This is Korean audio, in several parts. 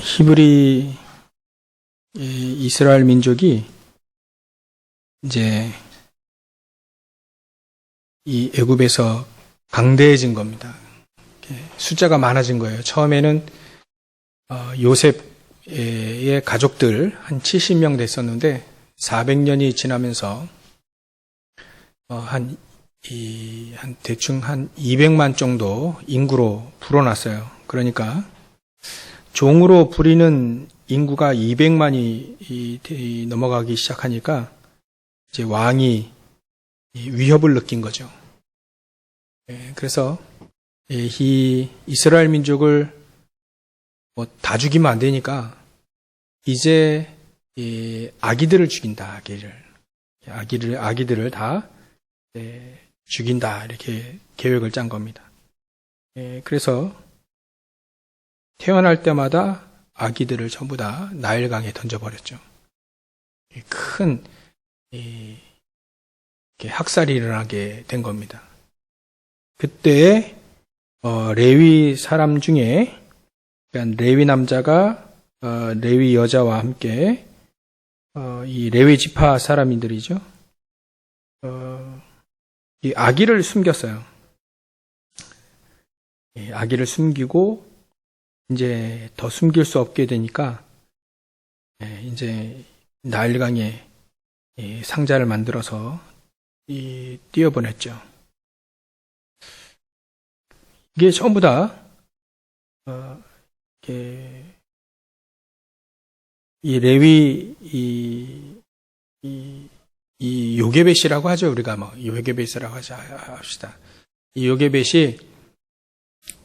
히브리 이스라엘 민족이 이제 이 애굽에서 강대해진 겁니다. 숫자가 많아진 거예요. 처음에는 요셉의 가족들 한 70명 됐었는데 400년이 지나면서 대충 한 200만 정도 인구로 불어났어요. 그러니까 종으로 부리는 인구가 200만이 넘어가기 시작하니까 이제 왕이 위협을 느낀 거죠. 그래서 이 이스라엘 민족을 다 죽이면 안 되니까 이제 아기들을 죽인다. 아기들을 다 죽인다. 이렇게 계획을 짠 겁니다. 그래서 태어날 때마다 아기들을 전부 다 나일강에 던져버렸죠. 큰 학살이 일어나게 된 겁니다. 그때 레위 사람 중에 그러니까 레위 남자가 레위 여자와 함께 이 레위 지파 사람들이죠. 이 아기를 숨겼어요. 아기를 숨기고 이제 더 숨길 수 없게 되니까 이제 나일강에 상자를 만들어서 띄어보냈죠. 이게 전부 다 이 레위 이 요게벳이라고 하죠. 우리가 요게벳이라고 합시다. 이 요게벳이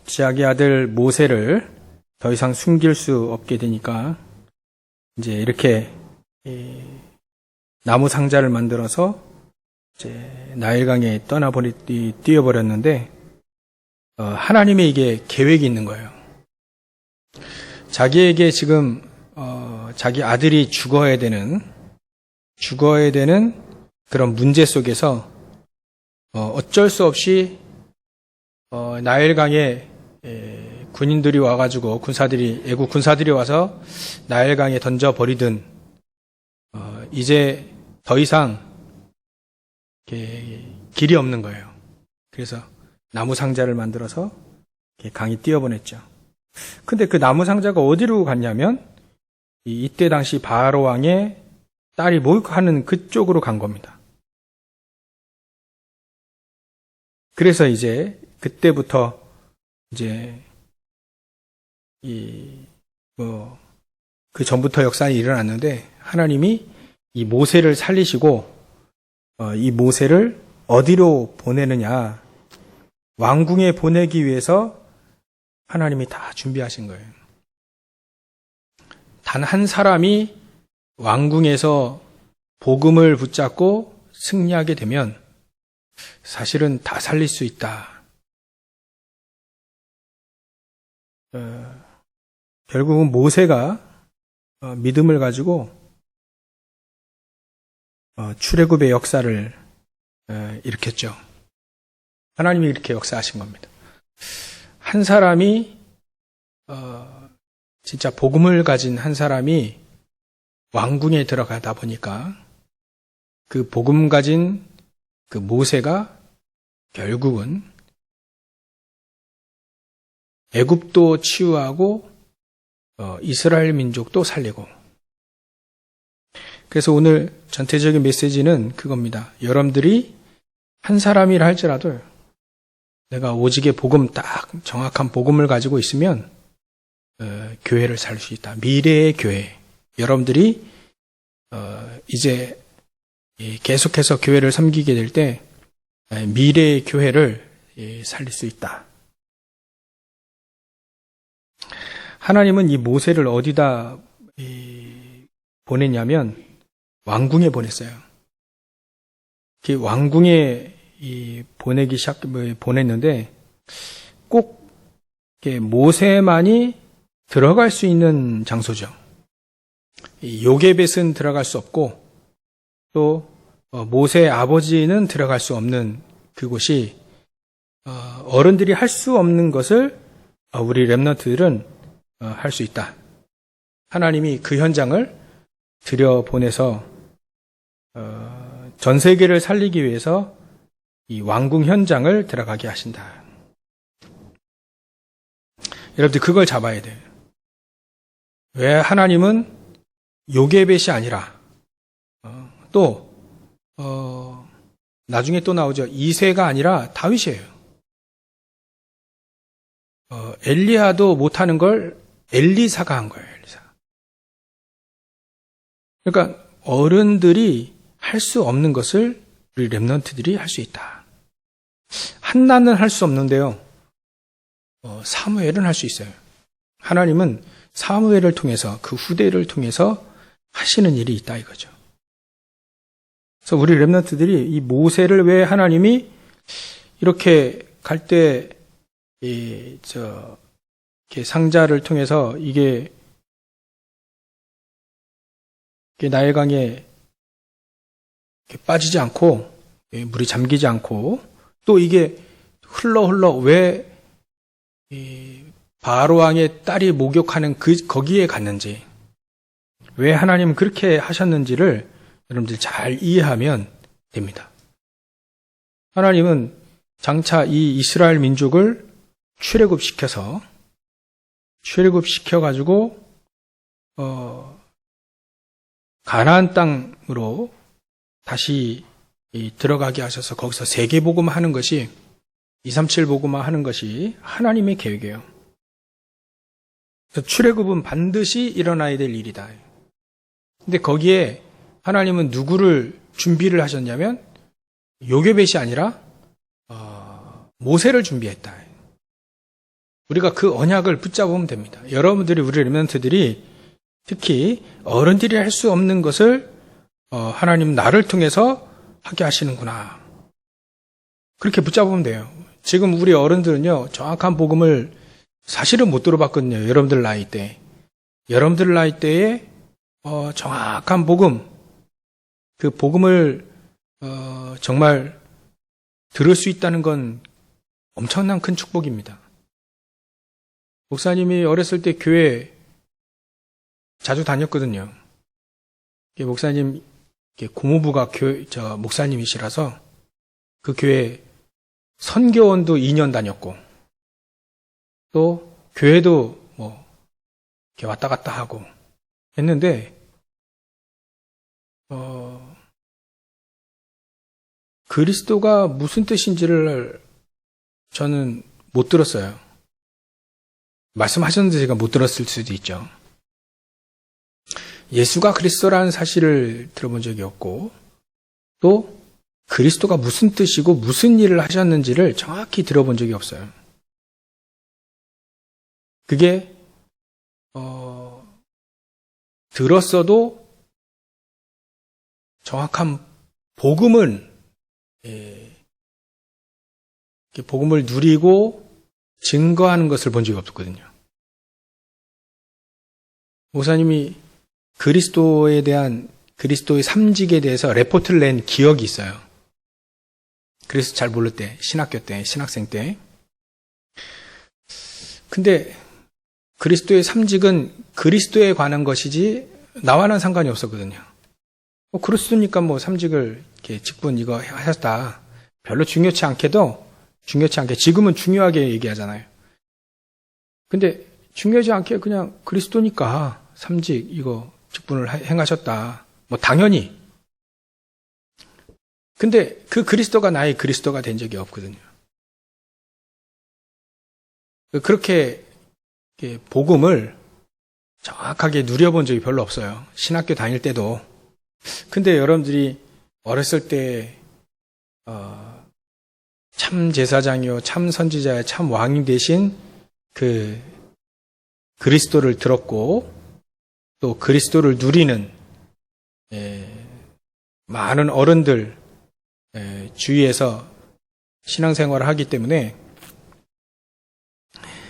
자기 아들 모세를 더 이상 숨길 수 없게 되니까 이제 이렇게 나무 상자를 만들어서 이제 나일강에 띄어버렸는데 하나님의 이게 계획이 있는 거예요. 자기에게 지금 자기 아들이 죽어야 되는 그런 문제 속에서 어쩔 수 없이 나일강에 군인들이 와가지고 애국 군사들이 와서 나일강에 던져버리든 이제 더 이상 길이 없는 거예요. 그래서 나무 상자를 만들어서 강에 띄어보냈죠. 근데 그 나무 상자가 어디로 갔냐면 이때 당시 바로 왕의 딸이 목욕하는 그쪽으로 간 겁니다. 그래서 이제 그때부터 이제 그 전부터 역사가 일어났는데 하나님이 이 모세를 살리시고 이 모세를 어디로 보내느냐, 왕궁에 보내기 위해서 하나님이 다 준비하신 거예요. 단 한 사람이 왕궁에서 복음을 붙잡고 승리하게 되면 사실은 다 살릴 수 있다. 결국은 모세가 믿음을 가지고 출애굽의 역사를 일으켰죠. 하나님이 이렇게 역사하신 겁니다. 한 사람이 진짜 복음을 가진 한 사람이 왕궁에 들어가다 보니까 그 복음 가진 그 모세가 결국은 애굽도 치유하고 이스라엘 민족도 살리고. 그래서 오늘 전체적인 메시지는 그겁니다. 여러분들이 한 사람이라 할지라도 내가 오직의 복음, 딱 정확한 복음을 가지고 있으면 교회를 살 수 있다. 미래의 교회. 여러분들이 이제 계속해서 교회를 섬기게 될 때 미래의 교회를 살릴 수 있다. 하나님은 이 모세를 어디다 보냈냐면 왕궁에 보냈어요. 그 왕궁에 보냈는데 꼭 모세만이 들어갈 수 있는 장소죠. 요게벳은 들어갈 수 없고 또 모세의 아버지는 들어갈 수 없는 그곳이 어른들이 할 수 없는 것을 우리 렘넌트들은 할 수 있다. 하나님이 그 현장을 들여보내서 전 세계를 살리기 위해서 이 왕궁 현장을 들어가게 하신다. 여러분들 그걸 잡아야 돼요. 왜 하나님은 요게벳이 아니라 또 나중에 또 나오죠. 이새가 아니라 다윗이에요. 엘리야도 못하는 걸 엘리사가 한 거예요. 엘리사. 그러니까 어른들이 할 수 없는 것을 우리 렘넌트들이 할 수 있다. 한나는 할 수 없는데요. 사무엘은 할 수 있어요. 하나님은 사무엘을 통해서 그 후대를 통해서 하시는 일이 있다 이거죠. 그래서 우리 렘넌트들이 이 모세를 왜 하나님이 이렇게 갈 때 이렇게 상자를 통해서 이게 나일강에 빠지지 않고 물이 잠기지 않고 또 이게 흘러 왜 바로 왕의 딸이 목욕하는 거기에 갔는지 왜 하나님은 그렇게 하셨는지를 여러분들 잘 이해하면 됩니다. 하나님은 장차 이 이스라엘 민족을 출애굽시켜가지고 가나안 땅으로 다시 들어가게 하셔서 거기서 세계복음 하는 것이 237 복음화 하는 것이 하나님의 계획이에요. 그래서 출애굽은 반드시 일어나야 될 일이다. 근데 거기에 하나님은 누구를 준비를 하셨냐면 요게벳이 아니라 모세를 준비했다. 우리가 그 언약을 붙잡으면 됩니다. 여러분들이 우리 렘넌트들이 특히 어른들이 할 수 없는 것을 하나님 나를 통해서 하게 하시는구나. 그렇게 붙잡으면 돼요. 지금 우리 어른들은요, 정확한 복음을 사실은 못 들어봤거든요. 여러분들 나이 때. 여러분들 나이 때에 정확한 복음, 그 복음을 정말 들을 수 있다는 건 엄청난 큰 축복입니다. 목사님이 어렸을 때 교회 자주 다녔거든요. 목사님 고모부가 목사님이시라서 그 교회 선교원도 2년 다녔고 또 교회도 이렇게 왔다 갔다 하고 했는데 그리스도가 무슨 뜻인지를 저는 못 들었어요. 말씀하셨는데 제가 못 들었을 수도 있죠. 예수가 그리스도라는 사실을 들어본 적이 없고 또 그리스도가 무슨 뜻이고 무슨 일을 하셨는지를 정확히 들어본 적이 없어요. 그게 들었어도 정확한 복음을 누리고 증거하는 것을 본 적이 없었거든요. 목사님이 그리스도에 대한 그리스도의 삼직에 대해서 레포트를 낸 기억이 있어요. 그래서 잘 모를 때, 신학교 때, 신학생 때. 근데 그리스도의 삼직은 그리스도에 관한 것이지 나와는 상관이 없었거든요. 그리스도니까 삼직을 이렇게 직분 이거 하셨다. 별로 중요치 않게 지금은 중요하게 얘기하잖아요. 근데 중요하지 않게 그냥 그리스도니까 삼직 이거 직분을 행하셨다. 당연히. 근데 그 그리스도가 나의 그리스도가 된 적이 없거든요. 그렇게 복음을 정확하게 누려본 적이 별로 없어요. 신학교 다닐 때도. 근데 여러분들이 어렸을 때 참 제사장이요, 참 선지자요, 참 왕이 되신 그 그리스도를 들었고 또 그리스도를 누리는 많은 어른들 주위에서 신앙생활을 하기 때문에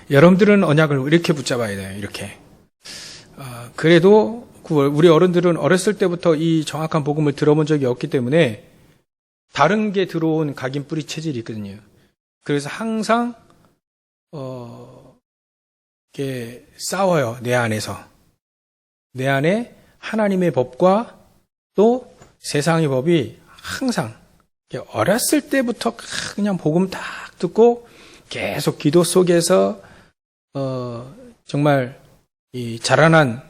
여러분들은 언약을 이렇게 붙잡아야 돼요. 이렇게. 그래도 우리 어른들은 어렸을 때부터 이 정확한 복음을 들어본 적이 없기 때문에 다른 게 들어온 각인 뿌리 체질이 있거든요. 그래서 항상 이렇게 싸워요. 내 안에서. 내 안에 하나님의 법과 또 세상의 법이 항상 어렸을 때부터 그냥 복음 딱 듣고 계속 기도 속에서 정말 이 자라난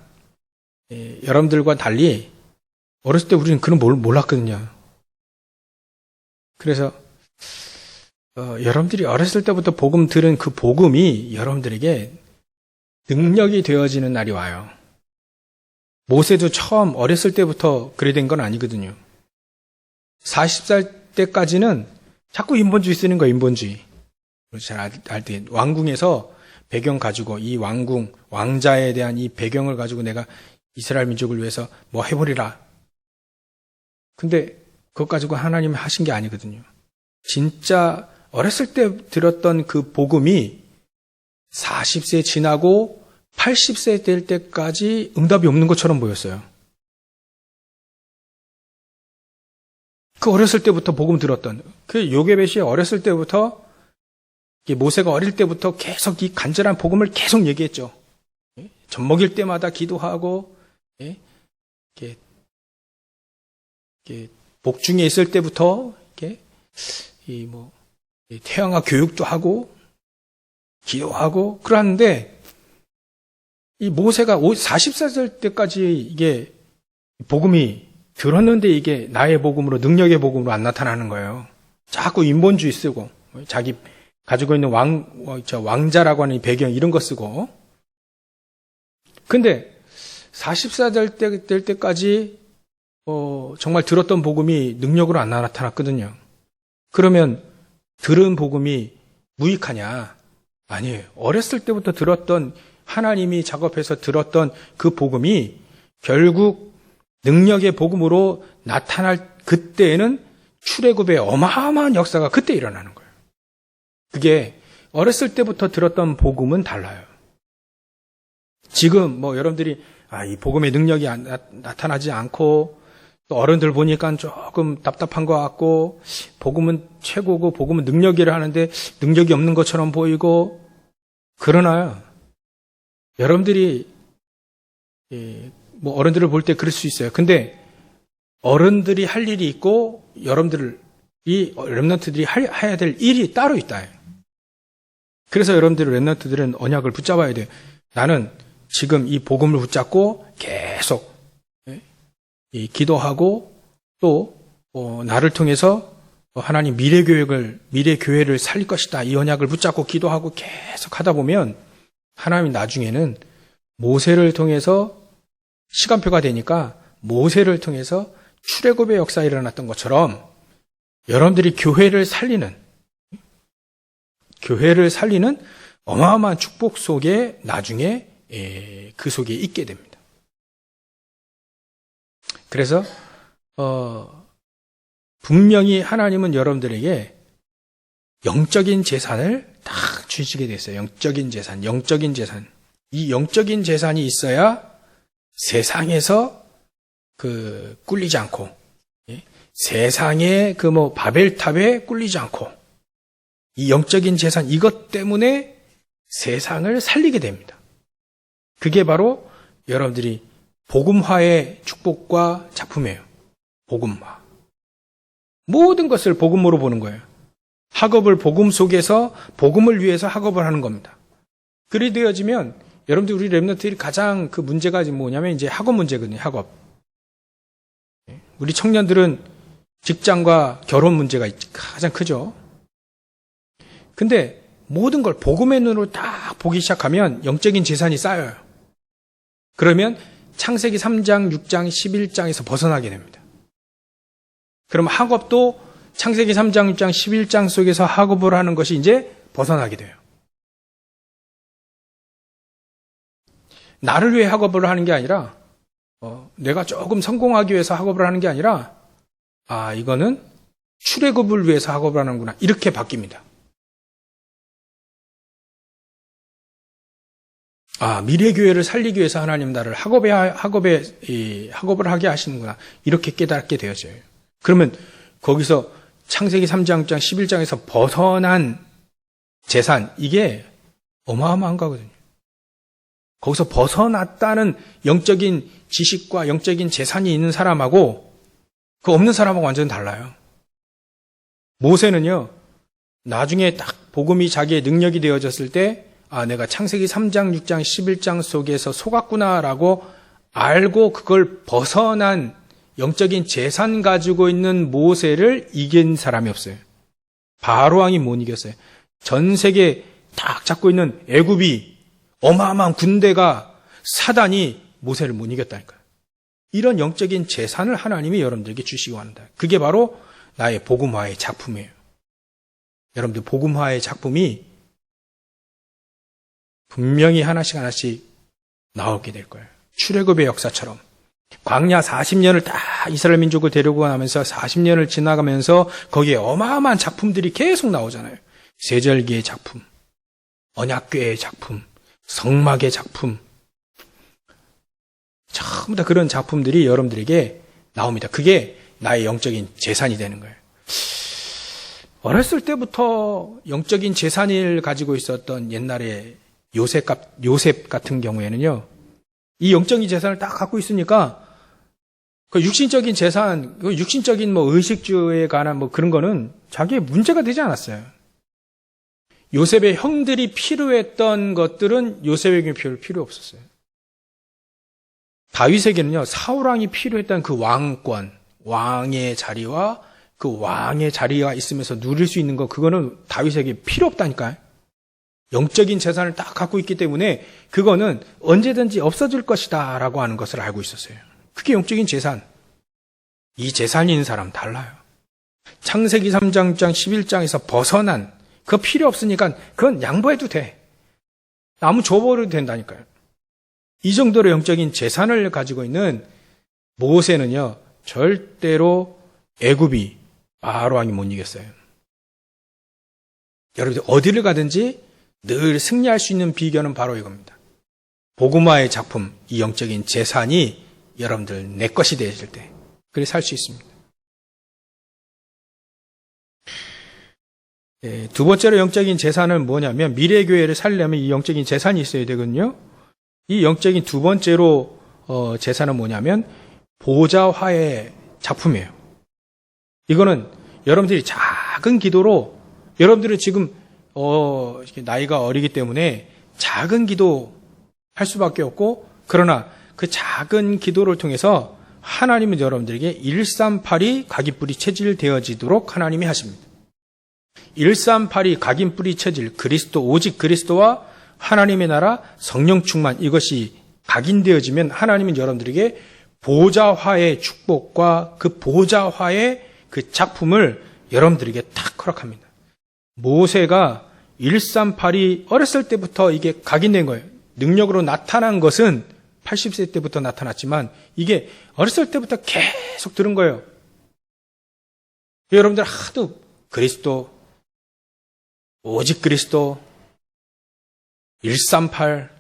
여러분들과 달리 어렸을 때 우리는 그런 걸 몰랐거든요. 그래서 여러분들이 어렸을 때부터 복음 들은 그 복음이 여러분들에게 능력이 되어지는 날이 와요. 모세도 처음 어렸을 때부터 그래 된 건 아니거든요. 40살 때까지는 자꾸 인본주의 쓰는 거예요, 인본주의. 잘 알 때 왕궁에서 배경 가지고 이 왕궁, 왕자에 대한 이 배경을 가지고 내가 이스라엘 민족을 위해서 뭐 해보리라. 근데 그것 가지고 하나님이 하신 게 아니거든요. 진짜 어렸을 때 들었던 그 복음이 40세 지나고 80세 될 때까지 응답이 없는 것처럼 보였어요. 그 어렸을 때부터 복음 들었던 그 요게벳이 어렸을 때부터 모세가 어릴 때부터 계속 이 간절한 복음을 계속 얘기했죠. 젖 먹일 때마다 기도하고 복중에 있을 때부터 태양아 교육도 하고 기도하고 그러는데 이 모세가 40살 될 때까지 이게 복음이 들었는데 이게 나의 복음으로 능력의 복음으로 안 나타나는 거예요. 자꾸 인본주의 쓰고 자기 가지고 있는 왕자라고 하는 배경 이런 거 쓰고. 근데 40살 될 때까지 정말 들었던 복음이 능력으로 안 나타났거든요. 그러면 들은 복음이 무익하냐? 아니에요. 어렸을 때부터 들었던 하나님이 작업해서 들었던 그 복음이 결국 능력의 복음으로 나타날 그때에는 출애굽의 어마어마한 역사가 그때 일어나는 거예요. 그게 어렸을 때부터 들었던 복음은 달라요. 지금 여러분들이 이 복음의 능력이 나타나지 않고 또 어른들 보니까 조금 답답한 것 같고 복음은 최고고 복음은 능력이라 하는데 능력이 없는 것처럼 보이고 그러나요. 여러분들이 어른들을 볼 때 그럴 수 있어요. 근데 어른들이 할 일이 있고 여러분들이 렘넌트들이 해야 될 일이 따로 있다. 그래서 여러분들 렘넌트들은 언약을 붙잡아야 돼요. 나는 지금 이 복음을 붙잡고 계속 기도하고 또 나를 통해서 하나님 미래 교회를 살릴 것이다. 이 언약을 붙잡고 기도하고 계속 하다 보면 하나님이 나중에는 모세를 통해서 시간표가 되니까 모세를 통해서 출애굽의 역사가 일어났던 것처럼 여러분들이 교회를 살리는 어마어마한 축복 속에 나중에 그 속에 있게 됩니다. 그래서 분명히 하나님은 여러분들에게 영적인 재산을 다 주시게 됐어요. 영적인 재산. 이 영적인 재산이 있어야 세상에서 꿀리지 않고, 세상의 바벨탑에 꿀리지 않고, 이 영적인 재산, 이것 때문에 세상을 살리게 됩니다. 그게 바로 여러분들이 복음화의 축복과 작품이에요. 복음화. 모든 것을 복음으로 보는 거예요. 학업을 복음 속에서 복음을 위해서 학업을 하는 겁니다. 그리 되어지면 여러분들 우리 렘넌트들이 가장 그 문제가 뭐냐면 이제 학업 문제거든요. 학업. 우리 청년들은 직장과 결혼 문제가 가장 크죠. 근데 모든 걸 복음의 눈으로 딱 보기 시작하면 영적인 재산이 쌓여요. 그러면 창세기 3장, 6장, 11장에서 벗어나게 됩니다. 그럼 학업도 창세기 3장, 6장, 11장 속에서 학업을 하는 것이 이제 벗어나게 돼요. 나를 위해 학업을 하는 게 아니라 내가 조금 성공하기 위해서 학업을 하는 게 아니라 이거는 출애굽을 위해서 학업을 하는구나. 이렇게 바뀝니다. 미래교회를 살리기 위해서 하나님 나를 학업을 하게 하시는구나. 이렇게 깨닫게 되어져요. 그러면 거기서 창세기 3장, 6장, 11장에서 벗어난 재산, 이게 어마어마한 거거든요. 거기서 벗어났다는 영적인 지식과 영적인 재산이 있는 사람하고 그 없는 사람하고 완전히 달라요. 모세는요, 나중에 딱 복음이 자기의 능력이 되어졌을 때, 아, 내가 창세기 3장, 6장, 11장 속에서 속았구나라고 알고 그걸 벗어난 영적인 재산 가지고 있는 모세를 이긴 사람이 없어요. 바로 왕이 못 이겼어요. 전 세계 딱 잡고 있는 애굽이 어마어마한 군대가 사단이 모세를 못 이겼다니까요. 이런 영적인 재산을 하나님이 여러분들에게 주시기 원한다. 그게 바로 나의 복음화의 작품이에요. 여러분들 복음화의 작품이 분명히 하나씩 하나씩 나오게 될 거예요. 출애굽의 역사처럼 광야 40년을 다 이스라엘 민족을 데리고 나면서 40년을 지나가면서 거기에 어마어마한 작품들이 계속 나오잖아요. 세절기의 작품, 언약궤의 작품, 성막의 작품, 전부 다 그런 작품들이 여러분들에게 나옵니다. 그게 나의 영적인 재산이 되는 거예요. 어렸을 때부터 영적인 재산을 가지고 있었던 옛날에 요셉 같은 경우에는요, 이 영적인 재산을 딱 갖고 있으니까 그 육신적인 재산, 그 육신적인 뭐 의식주에 관한 뭐 그런 거는 자기의 문제가 되지 않았어요. 요셉의 형들이 필요했던 것들은 요셉에게 필요 없었어요. 다윗에게는요, 사울왕이 필요했던 그 왕권, 왕의 자리와 그 왕의 자리가 있으면서 누릴 수 있는 거, 그거는 다윗에게 필요 없다니까요. 영적인 재산을 딱 갖고 있기 때문에 그거는 언제든지 없어질 것이다 라고 하는 것을 알고 있었어요. 그게 영적인 재산. 이 재산이 있는 사람 달라요. 창세기 3장, 6장, 11장에서 벗어난, 그거 필요 없으니까 그건 양보해도 돼. 나무 줘버려도 된다니까요. 이 정도로 영적인 재산을 가지고 있는 모세는요, 절대로 애굽이 바로 왕이 못 이겼어요. 여러분들 어디를 가든지 늘 승리할 수 있는 비결은 바로 이겁니다. 복음화의 작품, 이 영적인 재산이 여러분들 내 것이 되어질 때 그래 살 수 있습니다. 두 번째로 영적인 재산은 뭐냐면 미래교회를 살려면 이 영적인 재산이 있어야 되거든요. 이 영적인 두 번째로 재산은 뭐냐면 보좌화의 작품이에요. 이거는 여러분들이 작은 기도로, 여러분들은 지금 나이가 어리기 때문에 작은 기도 할 수밖에 없고, 그러나 그 작은 기도를 통해서 하나님은 여러분들에게 138이 각인뿌리 체질되어지도록 하나님이 하십니다. 138이 각인뿌리 체질, 그리스도, 오직 그리스도와 하나님의 나라, 성령 충만, 이것이 각인되어지면 하나님은 여러분들에게 보좌화의 축복과 그 보좌화의 그 작품을 여러분들에게 탁 허락합니다. 모세가 138이 어렸을 때부터 이게 각인된 거예요. 능력으로 나타난 것은 80세 때부터 나타났지만 이게 어렸을 때부터 계속 들은 거예요. 여러분들 하도 그리스도, 오직 그리스도, 138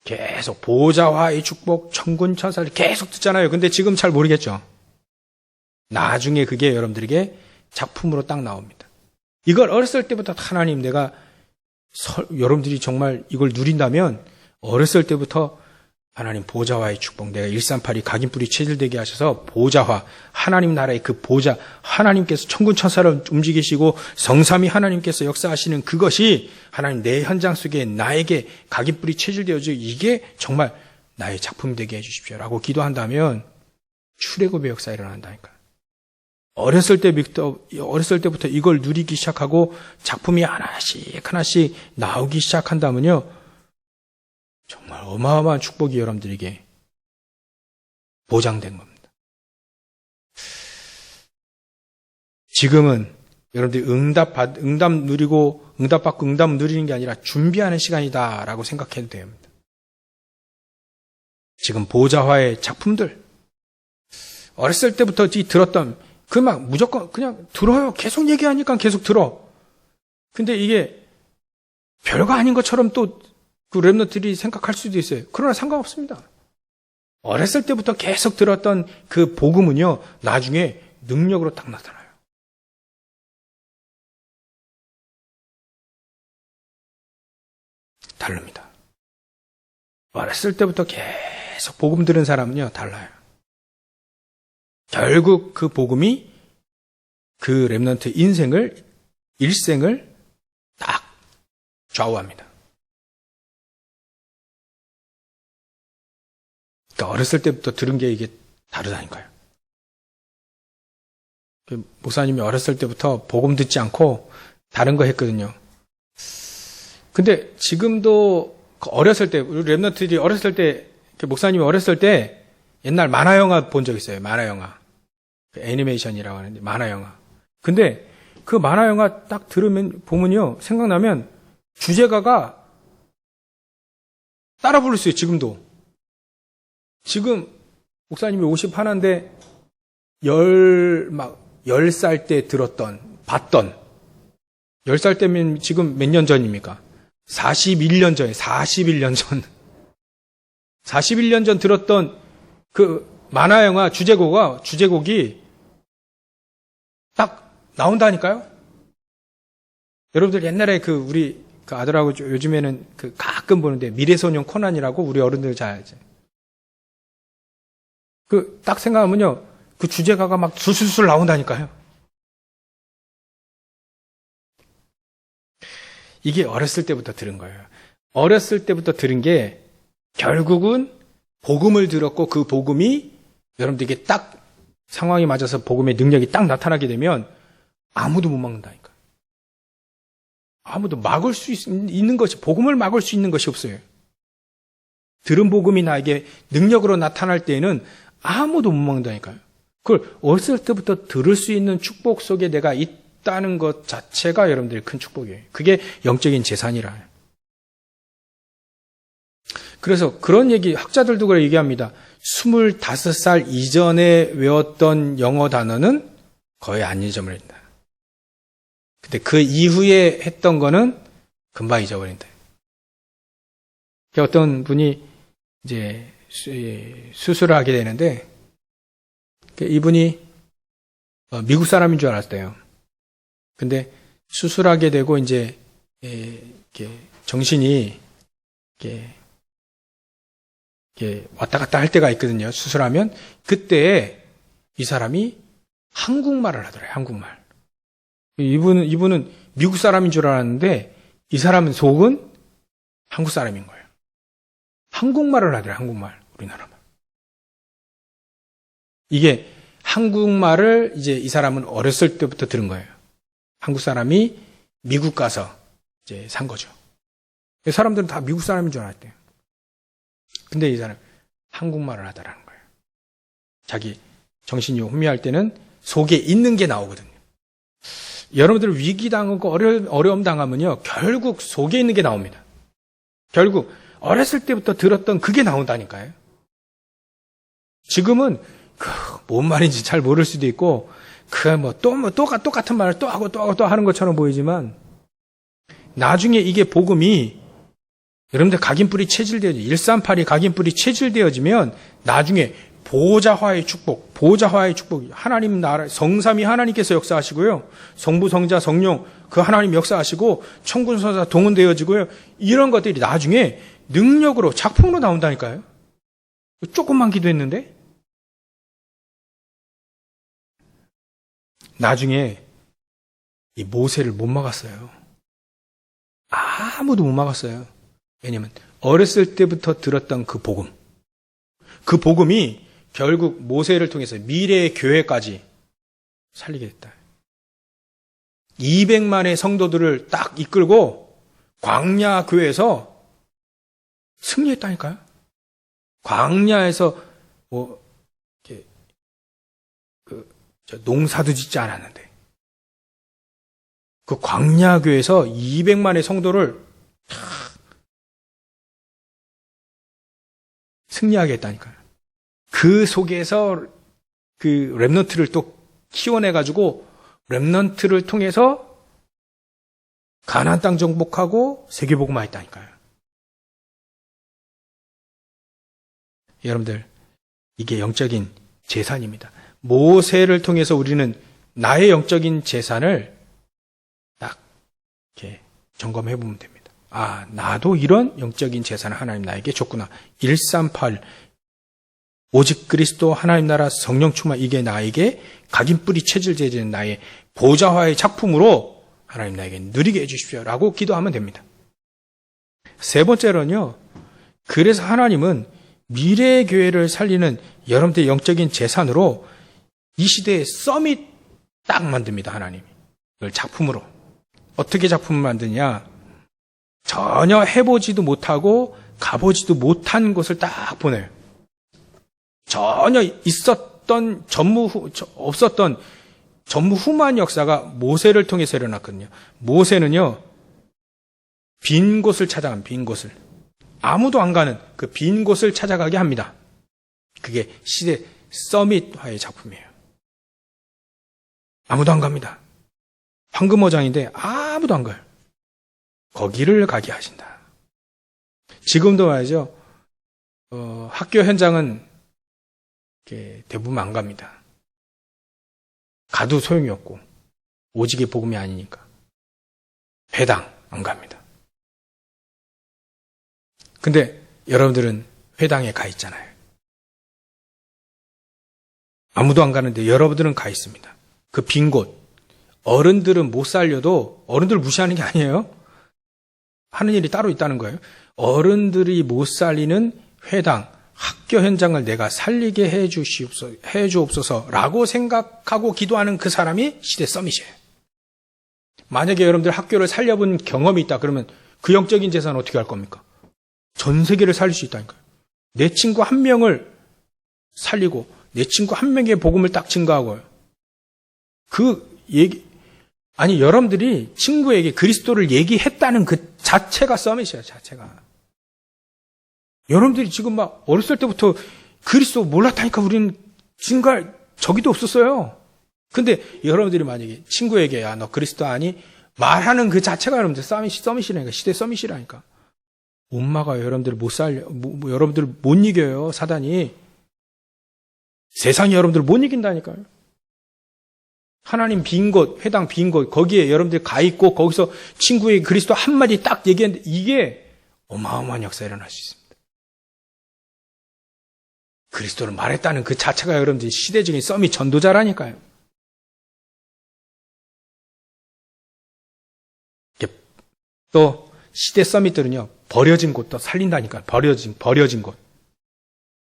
계속 보좌와의 축복, 천군 천사를 계속 듣잖아요. 근데 지금 잘 모르겠죠. 나중에 그게 여러분들에게 작품으로 딱 나옵니다. 이걸 어렸을 때부터 하나님 내가 여러분들이 정말 이걸 누린다면 어렸을 때부터 하나님 보좌와의 축복, 내가 138이 각인뿌리 체질되게 하셔서 보좌화, 하나님 나라의 그 보좌, 하나님께서 천군 천사를 움직이시고 성삼위 하나님께서 역사하시는 그것이 하나님 내 현장 속에 나에게 각인뿌리 체질되어지고 이게 정말 나의 작품이 되게 해주십시오라고 기도한다면 출애굽의 역사가 일어난다니까요. 어렸을 때부터 이걸 누리기 시작하고 작품이 하나씩 하나씩 나오기 시작한다면요, 정말 어마어마한 축복이 여러분들에게 보장된 겁니다. 지금은 여러분들이 응답 누리고 응답받고 응답 누리는 게 아니라 준비하는 시간이다라고 생각해도 됩니다. 지금 보좌화의 작품들, 어렸을 때부터 들었던 그 막 무조건 그냥 들어요. 계속 얘기하니까 계속 들어. 근데 이게 별거 아닌 것처럼 또 그 렘넌트들이 생각할 수도 있어요. 그러나 상관없습니다. 어렸을 때부터 계속 들었던 그 복음은요, 나중에 능력으로 딱 나타나요. 다릅니다. 어렸을 때부터 계속 복음 들은 사람은요, 달라요. 결국 그 복음이 그 렘넌트 일생을 딱 좌우합니다. 그러니까 어렸을 때부터 들은 게 이게 다르다니까요. 목사님이 어렸을 때부터 복음 듣지 않고 다른 거 했거든요. 근데 지금도 어렸을 때, 우리 렘넌트들이 어렸을 때, 목사님이 어렸을 때 옛날 만화 영화 본 적 있어요. 만화 영화. 애니메이션이라고 하는데 만화 영화. 근데 그 만화 영화 딱 보면요, 생각나면 주제가가 따라 부를 수 있어요. 지금도. 지금 목사님이 51인데 10살 때 봤던 10살 때면 지금 몇 년 전입니까? 41년 전에 41년 전 41년 전 들었던 그 만화 영화 주제곡이 딱 나온다니까요. 여러분들 옛날에 우리 아들하고 요즘에는 가끔 보는데 미래소년 코난이라고 우리 어른들 잘 알지. 딱 생각하면요, 그 주제가가 막 술술술 나온다니까요. 이게 어렸을 때부터 들은 거예요. 어렸을 때부터 들은 게 결국은 복음을 들었고 그 복음이 여러분들에게 딱 상황이 맞아서 복음의 능력이 딱 나타나게 되면 아무도 못 막는다니까. 아무도 막을 수 있는 것이, 복음을 막을 수 있는 것이 없어요. 들은 복음이 나에게 능력으로 나타날 때에는 아무도 못 막는다니까요. 그걸 어렸을 때부터 들을 수 있는 축복 속에 내가 있다는 것 자체가 여러분들의 큰 축복이에요. 그게 영적인 재산이라. 그래서 그런 학자들도 그래 얘기합니다. 25살 이전에 외웠던 영어 단어는 거의 안 잊어버린다. 근데 그 이후에 했던 거는 금방 잊어버린다. 어떤 분이 이제 수술을 하게 되는데, 이분이 미국 사람인 줄 알았대요. 근데 수술하게 되고 이제 정신이 왔다 갔다 할 때가 있거든요. 수술하면 그때 이 사람이 한국말을 하더래요. 한국말. 이분은 미국 사람인 줄 알았는데 이 사람은 속은 한국 사람인 거예요. 한국말을 하더래요. 한국말. 우리나라말. 이게 한국말을 이제 이 사람은 어렸을 때부터 들은 거예요. 한국 사람이 미국 가서 이제 산 거죠. 사람들은 다 미국 사람인 줄 알았대요. 근데 이 사람 한국말을 하더라는 거예요. 자기 정신이 혼미할 때는 속에 있는 게 나오거든요. 여러분들 위기 당하고 어려움 당하면요, 결국 속에 있는 게 나옵니다. 결국 어렸을 때부터 들었던 그게 나온다니까요. 지금은 뭔 말인지 잘 모를 수도 있고, 똑같은 말을 또 하고 또 하는 것처럼 보이지만, 나중에 이게 복음이 여러분들 각인뿔이 체질되어지면, 138이 각인뿔이 체질되어지면 나중에 보좌화의 축복, 하나님 나라, 성삼위 하나님께서 역사하시고요, 성부, 성자, 성령 그 하나님 역사하시고, 천군 천사 동원되어지고요, 이런 것들이 나중에 능력으로 작품으로 나온다니까요. 조금만 기도했는데 나중에 이 모세를 못 막았어요. 아무도 못 막았어요. 왜냐하면 어렸을 때부터 들었던 그 복음이 결국 모세를 통해서 미래의 교회까지 살리게 됐다. 200만의 성도들을 딱 이끌고 광야 교회에서 승리했다니까요. 광야에서 농사도 짓지 않았는데 그 광야 교회에서 200만의 성도를 승리하게 했다니까요. 그 속에서 그 렘넌트를 또 키워내가지고 렘넌트를 통해서 가나안 땅 정복하고 세계복음화 했다니까요. 여러분들, 이게 영적인 재산입니다. 모세를 통해서 우리는 나의 영적인 재산을 딱 이렇게 점검해 보면 됩니다. 아, 나도 이런 영적인 재산을 하나님 나에게 줬구나. 138 오직 그리스도 하나님 나라 성령 충만 이게 나에게 각인 뿌리 체질 제제는 나의 보좌화의 작품으로 하나님 나에게 누리게 해주십시오라고 기도하면 됩니다. 세 번째로는요. 그래서 하나님은 미래의 교회를 살리는 여러분들의 영적인 재산으로 이 시대에 서밋 딱 만듭니다. 하나님이. 이걸 작품으로. 어떻게 작품을 만드냐. 전혀 해보지도 못하고 가보지도 못한 곳을 딱 보내요. 전혀 없었던 전무후무한 역사가 모세를 통해서 일어났거든요. 모세는요, 빈 곳을 찾아간 빈 곳을. 아무도 안 가는 그 빈 곳을 찾아가게 합니다. 그게 시대 서밋화의 작품이에요. 아무도 안 갑니다. 황금어장인데 아무도 안 가요. 거기를 가게 하신다. 지금도 말이죠. 학교 현장은 대부분 안 갑니다. 가도 소용이 없고 오직의 복음이 아니니까. 회당 안 갑니다. 근데 여러분들은 회당에 가 있잖아요. 아무도 안 가는데 여러분들은 가 있습니다. 그 빈 곳. 어른들은 못 살려도 어른들 무시하는 게 아니에요. 하는 일이 따로 있다는 거예요. 어른들이 못 살리는 회당, 학교 현장을 내가 살리게 해주옵소서라고 생각하고 기도하는 그 사람이 시대 서밋이에요. 만약에 여러분들 학교를 살려본 경험이 있다 그러면 그 영적인 재산은 어떻게 할 겁니까? 전 세계를 살릴 수 있다니까요. 내 친구 한 명을 살리고 내 친구 한 명의 복음을 딱 증거하고요. 여러분들이 친구에게 그리스도를 얘기했다는 그 자체가 서밋이에요, 자체가. 여러분들이 지금 막 어렸을 때부터 그리스도 몰랐다니까 우리는 증거할 적이도 없었어요. 근데 여러분들이 만약에 친구에게 야, 너 그리스도 아니? 말하는 그 자체가 여러분들 서밋이라니까, 시대 서밋이라니까. 엄마가 여러분들을 여러분들을 못 이겨요, 사단이. 세상이 여러분들을 못 이긴다니까요. 하나님 빈 곳, 회당 빈 곳, 거기에 여러분들 가 있고, 거기서 친구에게 그리스도 한마디 딱 얘기했는데, 이게 어마어마한 역사가 일어날 수 있습니다. 그리스도를 말했다는 그 자체가 여러분들 시대적인 서밋 전도자라니까요. 또, 시대 서밋들은요, 버려진 곳도 살린다니까요. 버려진 곳.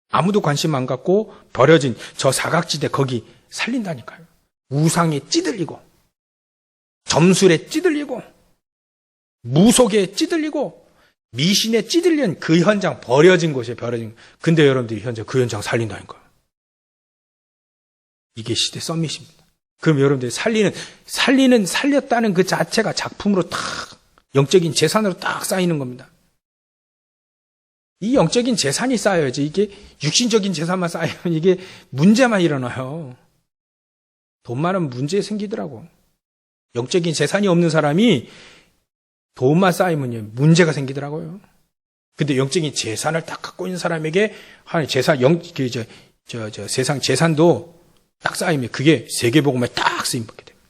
아무도 관심 안 갖고, 버려진 저 사각지대 거기 살린다니까요. 우상에 찌들리고, 점술에 찌들리고, 무속에 찌들리고, 미신에 찌들린 그 현장, 버려진 곳이에요, 버려진. 근데 여러분들이 현재 그 현장 살린다니까요. 이게 시대 서밋입니다. 그럼 여러분들이 살렸다는 그 자체가 작품으로 딱, 영적인 재산으로 딱 쌓이는 겁니다. 이 영적인 재산이 쌓여야지, 이게 육신적인 재산만 쌓이면 이게 문제만 일어나요. 돈 많으면 문제 생기더라고. 영적인 재산이 없는 사람이 돈만 쌓이면 문제가 생기더라고요. 근데 영적인 재산을 딱 갖고 있는 사람에게 하나님 재산, 세상 재산도 딱 쌓이면 그게 세계복음에 딱 쓰임받게 됩니다.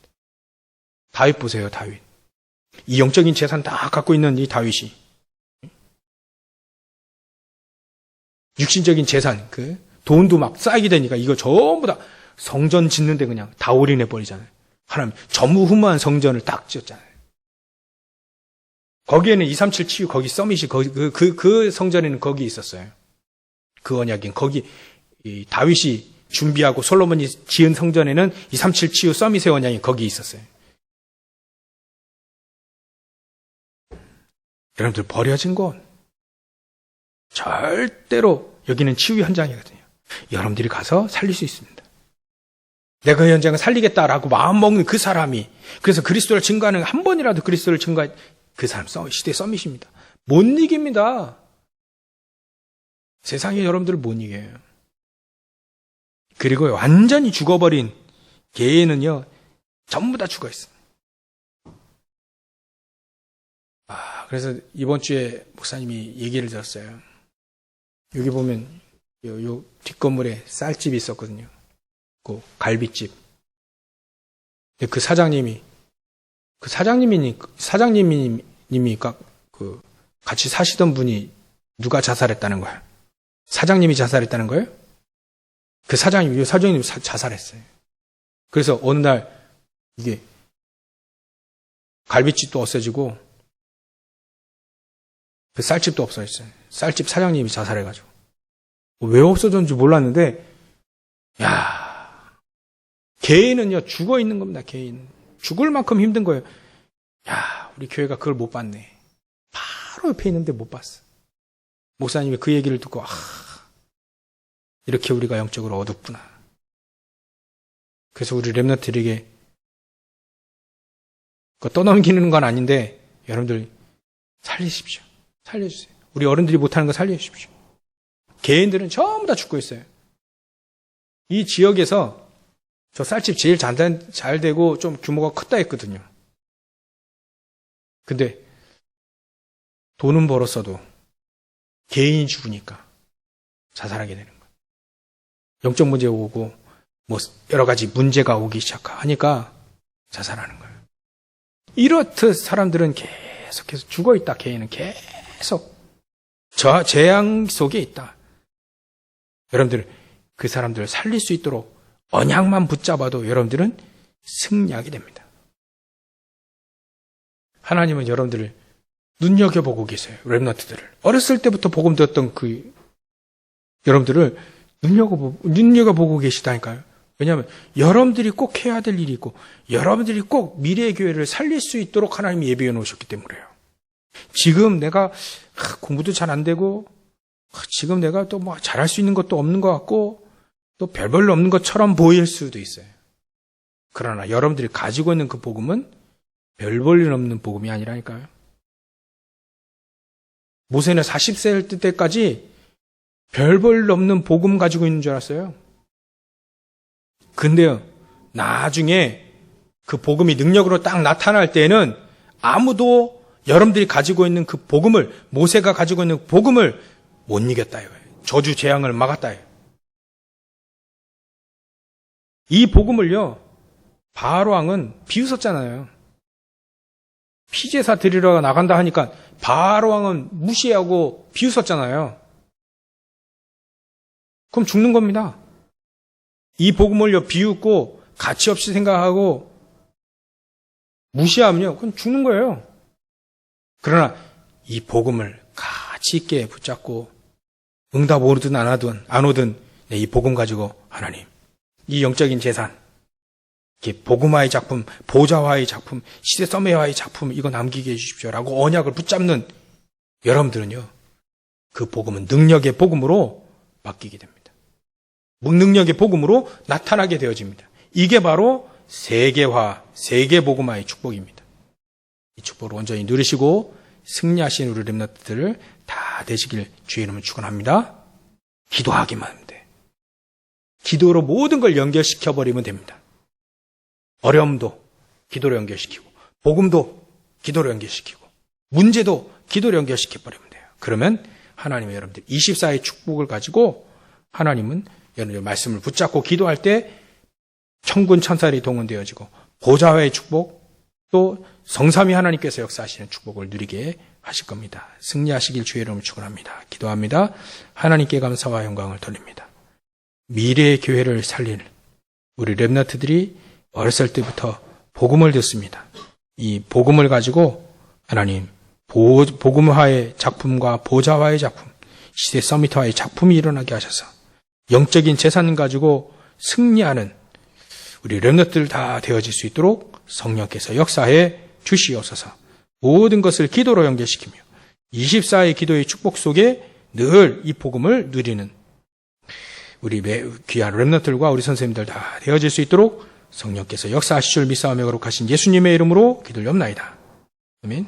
다윗 보세요, 다윗. 이 영적인 재산 다 갖고 있는 이 다윗이 육신적인 재산, 그 돈도 막 쌓이게 되니까 이거 전부 다 성전 짓는데 그냥 다 올인해 버리잖아요. 하나님 전무후무한 성전을 딱 지었잖아요. 거기에는 237 치유 거기 서밋이 그 성전에는 거기 있었어요. 그 언약인 거기 이 다윗이 준비하고 솔로몬이 지은 성전에는 237 치유 서밋의 언약이 거기 있었어요. 여러분들 버려진 곳 절대로 여기는 치유 현장이거든요. 여러분들이 가서 살릴 수 있습니다. 내가 그 현장을 살리겠다라고 마음먹는 그 사람이 그래서 그리스도를 증거하는 한 번이라도 그리스도를 증거할 그 사람 시대 서밋입니다. 못 이깁니다. 세상에 여러분들을 못 이겨요. 그리고 완전히 죽어버린 개인은요 전부 다 죽어있어요. 그래서 이번 주에 목사님이 얘기를 들었어요. 여기 보면 요 뒷건물에 쌀집이 있었거든요. 그 갈비집. 그 사장님이 같이 사시던 분이 누가 자살했다는 거야? 사장님이 자살했다는 거예요? 그 사장님 자살했어요. 그래서 어느 날 이게 갈비집도 없어지고 그 쌀집도 없어졌어요. 쌀집 사장님이 자살해가지고. 왜 없어졌는지 몰랐는데, 야, 개인은요, 죽어 있는 겁니다, 개인. 죽을 만큼 힘든 거예요. 야, 우리 교회가 그걸 못 봤네. 바로 옆에 있는데 못 봤어. 목사님이 그 얘기를 듣고, 이렇게 우리가 영적으로 어둡구나. 그래서 우리 렘넌트들에게 떠넘기는 건 아닌데, 여러분들 살리십시오. 살려주세요. 우리 어른들이 못하는 거 살려주십시오. 개인들은 전부 다 죽고 있어요. 이 지역에서 저 쌀집 제일 잘 되고 좀 규모가 컸다 했거든요. 근데 돈은 벌었어도 개인이 죽으니까 자살하게 되는 거예요. 영적 문제 오고 뭐 여러 가지 문제가 오기 시작하니까 자살하는 거예요. 이렇듯 사람들은 계속해서 죽어 있다. 개인은 계속 저 재앙 속에 있다. 여러분들 그 사람들을 살릴 수 있도록 언약만 붙잡아도 여러분들은 승리하게 됩니다. 하나님은 여러분들을 눈여겨보고 계세요. 렘넌트들을. 어렸을 때부터 복음 들었던 그 여러분들을 눈여겨보고 계시다니까요. 왜냐하면 여러분들이 꼭 해야 될 일이 있고 여러분들이 꼭 미래의 교회를 살릴 수 있도록 하나님이 예비해 놓으셨기 때문에요. 지금 내가 공부도 잘 안 되고 지금 내가 또 뭐 잘할 수 있는 것도 없는 것 같고 또 별별로 없는 것처럼 보일 수도 있어요. 그러나 여러분들이 가지고 있는 그 복음은 별 볼 일 없는 복음이 아니라니까요. 모세는 40세 때까지 별 볼 일 없는 복음 가지고 있는 줄 알았어요. 근데요, 나중에 그 복음이 능력으로 딱 나타날 때에는 아무도 여러분들이 가지고 있는 그 복음을, 모세가 가지고 있는 복음을 못 이겼다 이거예요. 저주 재앙을 막았다 이거예요. 이 복음을요, 바로왕은 비웃었잖아요. 피제사 드리러 나간다 하니까 바로왕은 무시하고 비웃었잖아요. 그럼 죽는 겁니다. 이 복음을요, 비웃고 가치 없이 생각하고 무시하면요, 그건 죽는 거예요. 그러나 이 복음을 가치 있게 붙잡고 응답 오든 안 오든 이 복음 가지고 하나님, 이 영적인 재산, 복음화의 작품, 보좌화의 작품, 시대 썸웨화의 작품 이거 남기게 해주십시오라고 언약을 붙잡는 여러분들은요, 그 복음은 능력의 복음으로 바뀌게 됩니다. 능력의 복음으로 나타나게 되어집니다. 이게 바로 세계화, 세계복음화의 축복입니다. 이 축복을 온전히 누리시고 승리하신 우리 렘넌트들을 다 되시길 주의 이름으로 축원합니다. 기도하기만 하면 돼. 기도로 모든 걸 연결시켜버리면 됩니다. 어려움도 기도로 연결시키고 복음도 기도로 연결시키고 문제도 기도로 연결시켜버리면 돼요. 그러면 하나님은 여러분들 24의 축복을 가지고 하나님은 여러분들 말씀을 붙잡고 기도할 때 천군 천사들이 동원되어지고 보좌의 축복 또 성삼위 하나님께서 역사하시는 축복을 누리게 하실 겁니다. 승리하시길 주의 이름으로 축원합니다. 기도합니다. 하나님께 감사와 영광을 돌립니다. 미래의 교회를 살릴 우리 렘넌트들이 어렸을 때부터 복음을 듣습니다. 이 복음을 가지고 하나님 복음화의 작품과 보좌화의 작품, 시대 서밋화의 작품이 일어나게 하셔서 영적인 재산 가지고 승리하는 우리 렘넌트들 다 되어질 수 있도록 성령께서 역사해 주시옵소서. 모든 것을 기도로 연결시키며 24의 기도의 축복 속에 늘 이 복음을 누리는 우리 귀한 렘넌트들과 우리 선생님들 다 되어질 수 있도록 성령께서 역사하실 줄 믿사오며 거룩하신 예수님의 이름으로 기도를 옵나이다. 아멘.